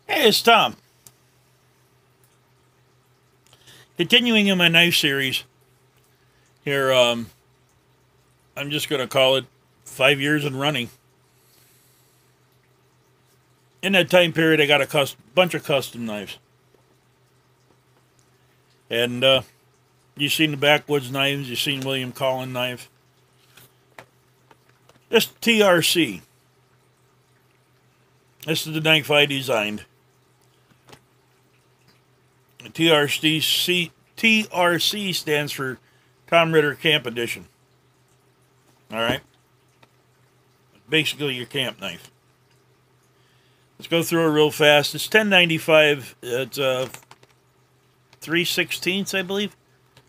Hey, it's Tom. Continuing in my knife series here, I'm just going to call it 5 years and running. In that time period, I got a bunch of custom knives. And you've seen the backwoods knives, you've seen William Collin knife. This T.R.C. This is the knife I designed. T.R.C. stands for Tom Ritter Camp Edition. Alright? Basically your camp knife. Let's go through it real fast. It's 1095. It's 3/16, I believe.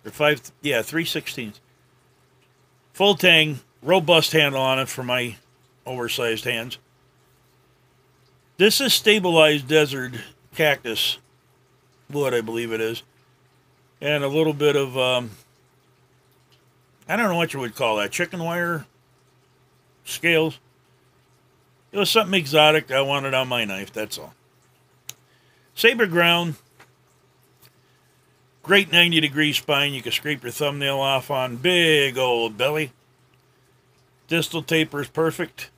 Or 3/16. Full tang, robust handle on it for my oversized hands. This is stabilized desert cactus wood, I believe it is. And a little bit of, I don't know what you would call that, chicken wire scales. It was something exotic I wanted on my knife, that's all. Saber ground. Great 90-degree spine. You can scrape your thumbnail off on. Big old belly. Distal taper is perfect.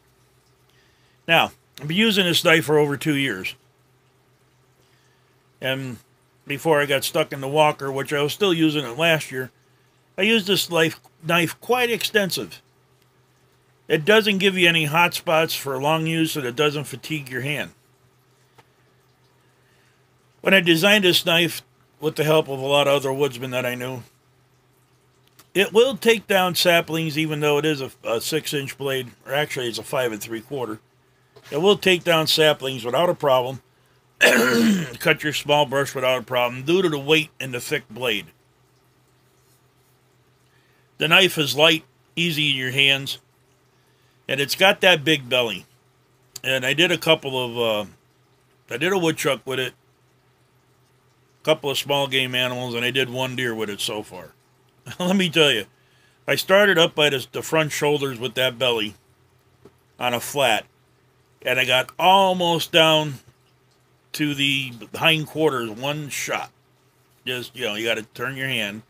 Now, I've been using this knife for over 2 years. And before I got stuck in the walker, which I was still using it last year, I used this knife quite extensive. It doesn't give you any hot spots for long use, and it doesn't fatigue your hand. When I designed this knife, with the help of a lot of other woodsmen that I knew, it will take down saplings, even though it is a 6-inch blade, or actually it's a 5 3/4. It will take down saplings without a problem. Cut your small brush without a problem, due to the weight and the thick blade. The knife is light, easy in your hands, and it's got that big belly. And I did a couple of, I did a woodchuck with it, a couple of small game animals, and I did one deer with it so far. Let me tell you, I started up by the front shoulders with that belly on a flat, and I got almost down to the hind quarters, one shot. Just, you know, you got to turn your hand.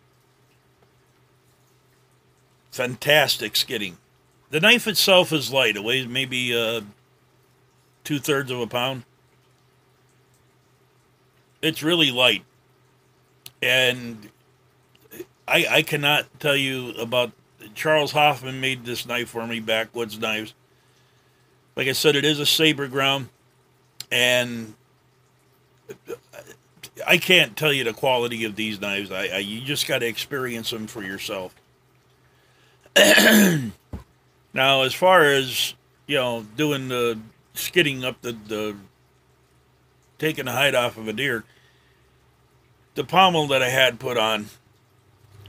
Fantastic skidding. The knife itself is light. It weighs maybe 2/3 of a pound. It's really light. And I cannot tell you about... Charles Hoffman made this knife for me, Backwoods Knives. Like I said, it is a saber ground. And I can't tell you the quality of these knives. You just got to experience them for yourself. Now, as far as, you know, doing the skidding up taking the hide off of a deer, the pommel that I had put on,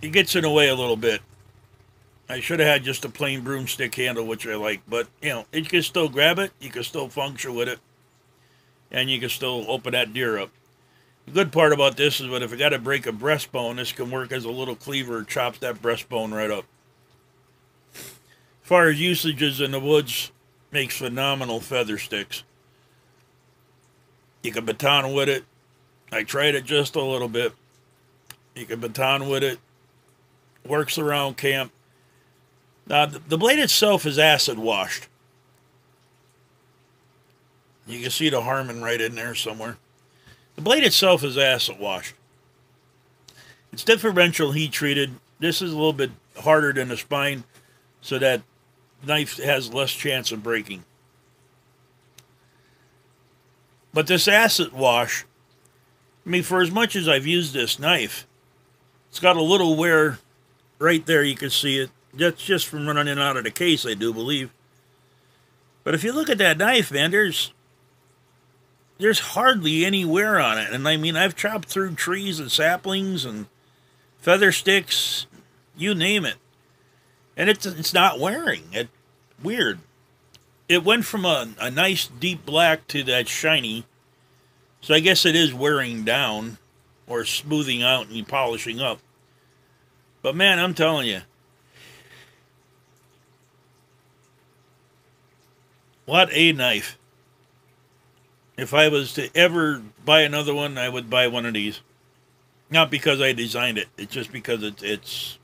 it gets in the way a little bit. I should have had just a plain broomstick handle, which I like, but, you know, you can still grab it, you can still function with it, and you can still open that deer up. The good part about this is that if you got to break a breastbone, this can work as a little cleaver, chops that breastbone right up. As far as usages in the woods, makes phenomenal feather sticks. You can baton with it. I tried it just a little bit. You can baton with it. Works around camp. Now, the blade itself is acid washed. You can see the Harmon right in there somewhere. The blade itself is acid washed. It's differential heat treated. This is a little bit harder than the spine, so that knife has less chance of breaking. But this acid wash, I mean, for as much as I've used this knife, it's got a little wear right there. You can see it. That's just from running in and out of the case, I do believe. But if you look at that knife, man, there's hardly any wear on it. And I mean, I've chopped through trees and saplings and feather sticks, you name it. And it's not wearing. It's weird. It went from a nice deep black to that shiny. So I guess it is wearing down or smoothing out and polishing up. But man, I'm telling you, what a knife. If I was to ever buy another one, I would buy one of these. Not because I designed it. It's just because it's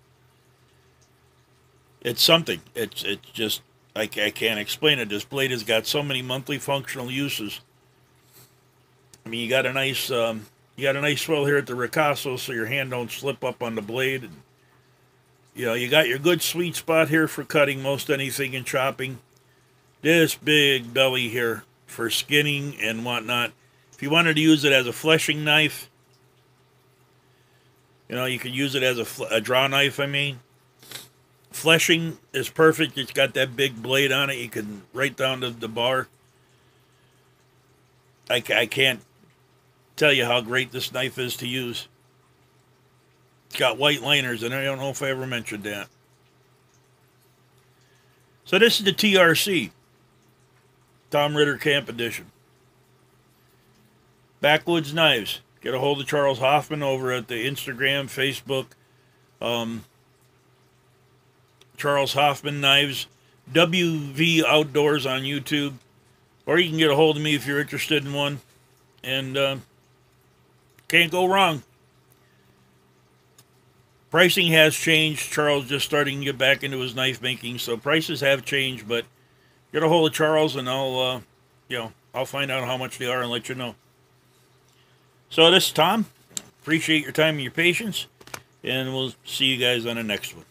something. It's just I can't explain it. This blade has got so many monthly functional uses. I mean, you got a nice swell here at the ricasso, so your hand don't slip up on the blade. And, you know, you got your good sweet spot here for cutting most anything and chopping. This big belly here for skinning and whatnot. If you wanted to use it as a fleshing knife, you know, you could use it as a draw knife, I mean. Fleshing is perfect. It's got that big blade on it. You can right down to the bar. I can't tell you how great this knife is to use. It's got white liners, and I don't know if I ever mentioned that. So this is the T.R.C. Tom Ritter Camp Edition. Backwoods Knives. Get a hold of Charles Hoffman over at the Instagram, Facebook. Charles Hoffman Knives. WV Outdoors on YouTube. Or you can get a hold of me if you're interested in one. And can't go wrong. Pricing has changed. Charles just starting to get back into his knife making, so prices have changed. But get a hold of Charles, and I'll find out how much they are and let you know. So this is Tom. Appreciate your time and your patience, and we'll see you guys on the next one.